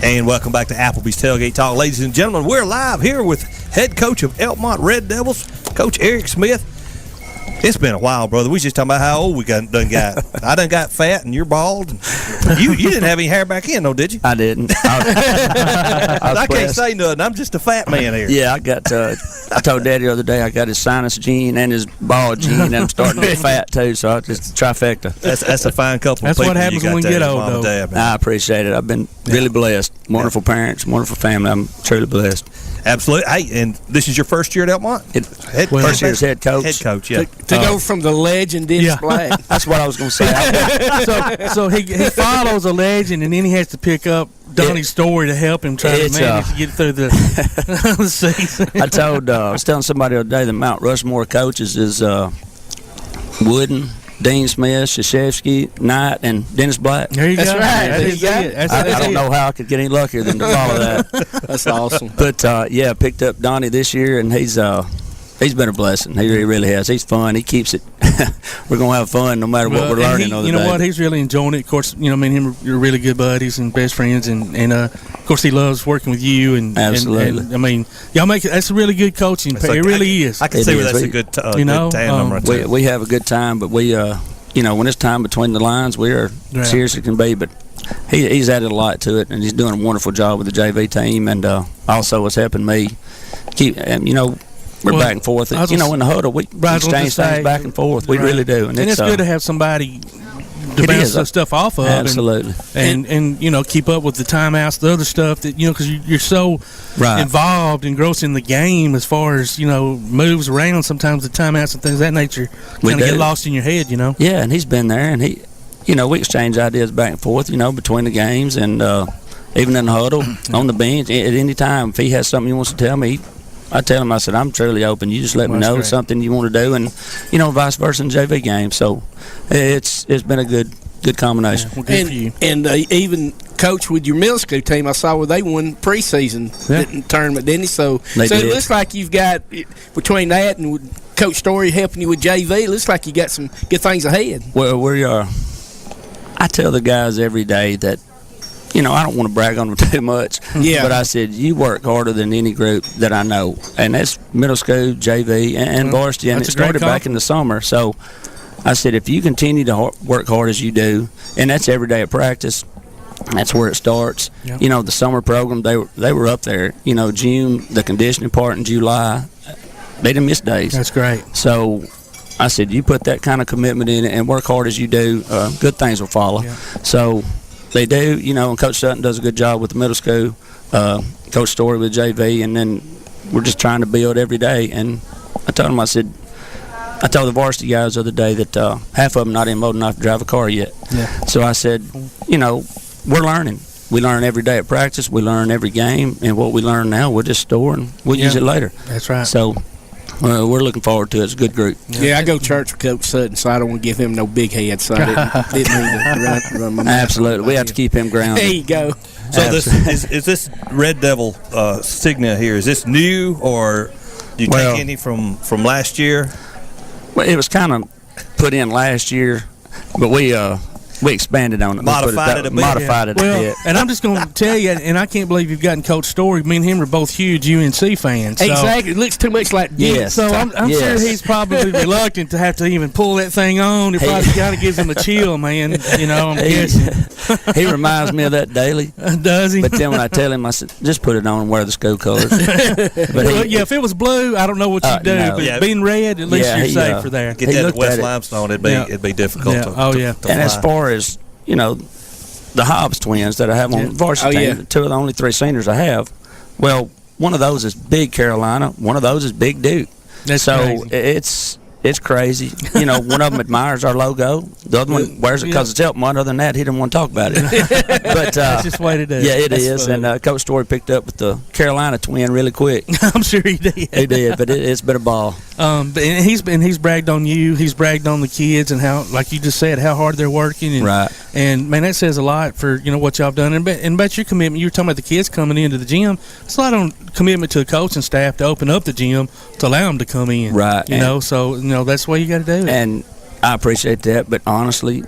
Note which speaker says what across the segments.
Speaker 1: And welcome back to Applebee's Tailgate Talk. Ladies and gentlemen, we're live here with head coach of Elkmont Red Devils, Coach Eric Smith. It's been a while, brother. We was just talking about how old we done got. I done got fat and you're bald. You didn't have any hair back in, though, did you?
Speaker 2: I didn't.
Speaker 1: I can't say nothing. I'm just a fat man here.
Speaker 2: Yeah, I got. I told Daddy the other day I got his sinus gene and his bald gene, and I'm starting to get fat too. So I just trifecta.
Speaker 1: That's a fine couple.
Speaker 3: That's
Speaker 1: of people
Speaker 3: what happens when we get old, though.
Speaker 2: I appreciate it. I've been really blessed. Wonderful parents, wonderful family. I'm truly blessed.
Speaker 1: Absolutely. Hey, and this is your first year at Elkmont?
Speaker 2: First year as head coach.
Speaker 1: Head coach, yeah.
Speaker 4: To go from the legend Dennis Black.
Speaker 2: That's what I was going to say.
Speaker 3: so he follows a legend, and then he has to pick up Donnie's story to help him try to manage to get through the season.
Speaker 2: I was telling somebody the other day that Mount Rushmore coaches is Wooden, Dean Smith, Krzyzewski, Knight, and Dennis Black.
Speaker 3: There you go.
Speaker 4: That's right.
Speaker 2: I don't know how I could get any luckier than to follow that.
Speaker 4: That's awesome.
Speaker 2: But picked up Donnie this year, and he's been a blessing. He really has. He's fun. He keeps it. We're gonna have fun no matter what we're learning.
Speaker 3: You know what? He's really enjoying it. Of course, me and him are really good buddies and best friends, and of course he loves working with you. And
Speaker 2: absolutely.
Speaker 3: And, y'all make it. That's a really good coaching. It really is.
Speaker 1: I can see where that's a good tandem right there.
Speaker 2: We have a good time, but we when it's time between the lines, we are serious as can be. But he's added a lot to it, and he's doing a wonderful job with the JV team, and also is helping me keep. We're back and forth. In the huddle, we exchange things back and forth. We really do. And it's
Speaker 3: good to have somebody to bounce stuff off of.
Speaker 2: Absolutely.
Speaker 3: And keep up with the timeouts, the other stuff that, because you're so involved, engrossed in the game as far as, moves around. Sometimes the timeouts and things of that nature kind of get lost in your head,
Speaker 2: Yeah, and he's been there, and we exchange ideas back and forth, between the games and even in the huddle, on the bench, at any time. If he has something he wants to tell me, I tell him, I said, I'm truly open. You just let me know something you want to do, and vice versa in JV game. So it's been a good combination.
Speaker 3: Well, good for you.
Speaker 4: And even coach with your middle school team, I saw where they won preseason tournament, didn't he? So it looks like you've got between that and Coach Story helping you with JV. It looks like you got some good things ahead.
Speaker 2: Well, I tell the guys every day that. I don't want to brag on them too much, but I said, you work harder than any group that I know, and that's middle school, JV, and varsity, and it started back in the summer. So I said, if you continue to work hard as you do, and that's every day of practice, that's where it starts. Yep. The summer program, they were up there. June, the conditioning part in July, they didn't miss days.
Speaker 3: That's great.
Speaker 2: So I said, you put that kind of commitment in and work hard as you do, good things will follow. Yeah. So they do, and Coach Sutton does a good job with the middle school, Coach Story with JV, and then we're just trying to build every day. And I told him, I told the varsity guys the other day that half of them not even old enough to drive a car yet. Yeah. So I said, we're learning. We learn every day at practice. We learn every game, and what we learn now, we'll just store and we'll use it later.
Speaker 3: That's right.
Speaker 2: So we're looking forward to it. It's a good group.
Speaker 4: Yeah, I go to church with Coach Sutton, so I don't want to give him no big head, so I didn't mean to run my mouth.
Speaker 2: Absolutely. We have to keep him grounded.
Speaker 4: There you go.
Speaker 1: So is this Red Devil Signa here, is this new, or do you take any from last year?
Speaker 2: Well, it was kind of put in last year, but we expanded on it.
Speaker 1: Modified it a bit.
Speaker 3: And I'm just going to tell you, and I can't believe you've gotten Coach Story. Me and him are both huge UNC fans. So.
Speaker 4: Exactly. It looks too much like
Speaker 2: yes.
Speaker 3: So I'm sure he's probably reluctant to have to even pull that thing on. It probably kind of gives him a chill, man. I'm guessing.
Speaker 2: He reminds me of that daily.
Speaker 3: Does he?
Speaker 2: But then when I tell him, I said, just put it on and wear the school colors.
Speaker 3: If it was blue, I don't know what you'd do.
Speaker 2: No.
Speaker 3: But being red, at least you're safe for there.
Speaker 1: Get that at West Limestone, it'd be difficult to
Speaker 2: and as far as, the Hobbs twins that I have on the varsity team, two of the only three seniors I have, well, one of those is Big Carolina, one of those is Big Duke.
Speaker 3: That's crazy.
Speaker 2: It's crazy. One of them admires our logo. The other one wears it because it's Elkmont. Other than that, he didn't want to talk about it. But
Speaker 3: that's just the way to do it.
Speaker 2: Yeah, it is. Funny. And Coach Story picked up with the Carolina twin really quick.
Speaker 3: I'm sure he did.
Speaker 2: He did, but it's been a ball.
Speaker 3: And he's bragged on you. He's bragged on the kids and how, like you just said, how hard they're working. And,
Speaker 2: right.
Speaker 3: And man, that says a lot for what y'all have done. And about your commitment, you were talking about the kids coming into the gym. It's a lot on commitment to the coaching staff to open up the gym to allow them to come in.
Speaker 2: Right.
Speaker 3: So that's the way you got to do it.
Speaker 2: And I appreciate that, but honestly,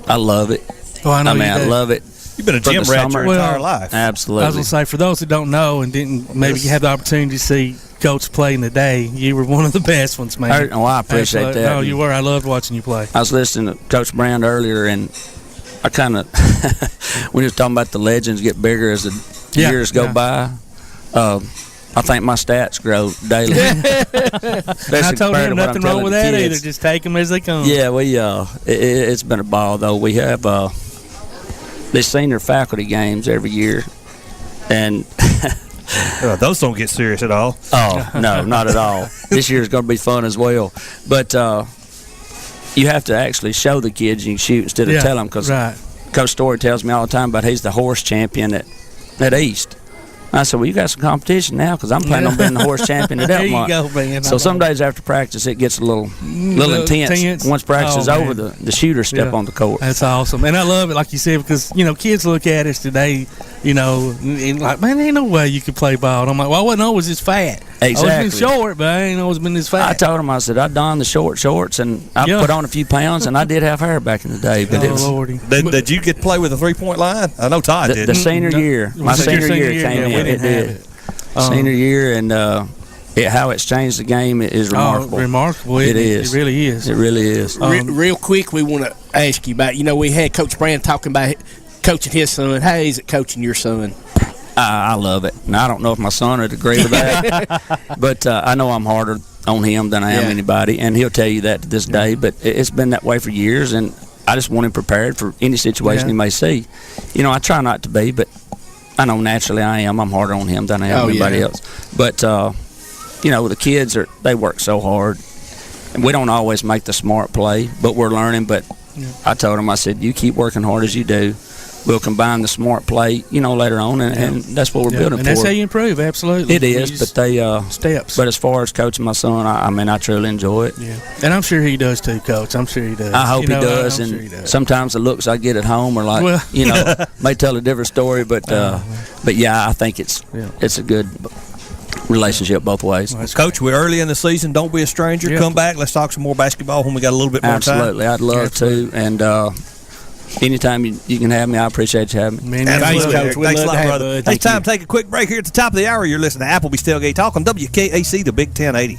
Speaker 2: I love it.
Speaker 3: Oh, I know.
Speaker 2: I love it.
Speaker 1: You've been a gym rat your entire life.
Speaker 2: Absolutely.
Speaker 3: I was going to say, for those who don't know and didn't maybe have the opportunity to see Coach play in the day, you were one of the best ones, man.
Speaker 2: I appreciate
Speaker 3: Absolutely.
Speaker 2: that.
Speaker 3: No, you were. I loved watching you play.
Speaker 2: I was listening to Coach Brand earlier, and I kind of, when he was talking about the legends get bigger as the years go by, I think my stats grow daily.
Speaker 3: I told him nothing wrong with that either. Just take them as they come.
Speaker 2: Yeah, it's been a ball, though. We have these senior faculty games every year, and
Speaker 1: those don't get serious at all.
Speaker 2: Oh, no, not at all. This year's going to be fun as well. But you have to actually show the kids you can shoot instead of tell them, because Coach Story tells me all the time about he's the horse champion at East. I said, well, you got some competition now, because I'm planning on being the horse champion at Elkmont.
Speaker 3: There you go, man.
Speaker 2: So some days after practice, it gets a little intense. Once practice is over, the shooters step on the court.
Speaker 3: That's awesome. And I love it, like you said, because, kids look at us today, and like, man, there ain't no way you could play ball. And I'm like, well, I wasn't always this fat.
Speaker 2: Exactly.
Speaker 3: I was been short, but I ain't always been this fat.
Speaker 2: I told him, I said, I donned the short shorts, and I put on a few pounds, and I did have hair back in the day. But
Speaker 3: Lordy.
Speaker 1: Did you get to play with a three-point line? I know Todd did.
Speaker 2: The senior year. My senior year came in.
Speaker 3: It did.
Speaker 2: Senior year, and how it's changed the game is remarkable.
Speaker 3: Remarkable.
Speaker 2: It is.
Speaker 3: It really is.
Speaker 2: It really is.
Speaker 4: Real quick, we want to ask you about, we had Coach Brand talking about coaching his son. How is it coaching your son?
Speaker 2: I love it. Now, I don't know if my son would agree with that, but I know I'm harder on him than I am anybody, and he'll tell you that to this day, but it's been that way for years, and I just want him prepared for any situation he may see. I try not to be, but I know naturally I am. I'm harder on him than I am anybody else. But, the kids, they work so hard. And we don't always make the smart play, but we're learning. But I told them, I said, you keep working hard as you do. We'll combine the smart play, later on, and that's what we're building for.
Speaker 3: And that's how you improve, absolutely.
Speaker 2: It is, but they
Speaker 3: steps.
Speaker 2: But as far as coaching my son, I truly enjoy it.
Speaker 3: Yeah, and I'm sure he does too, Coach. I'm sure he does.
Speaker 2: I hope he does. And
Speaker 3: sure he does.
Speaker 2: Sometimes the looks I get at home are like, may tell a different story, but I think it's a good relationship both ways.
Speaker 1: Well, Coach, we're early in the season. Don't be a stranger. Come back. Let's talk some more basketball when we got a little bit more time.
Speaker 2: Absolutely, I'd love to. And anytime you can have me, I appreciate you having me.
Speaker 1: Man,
Speaker 4: thanks, Coach.
Speaker 1: Thanks a lot, brother. It's time to take a quick break here at the top of the hour. You're listening to Applebee's Tailgate Talk on WKAC, the Big 1080.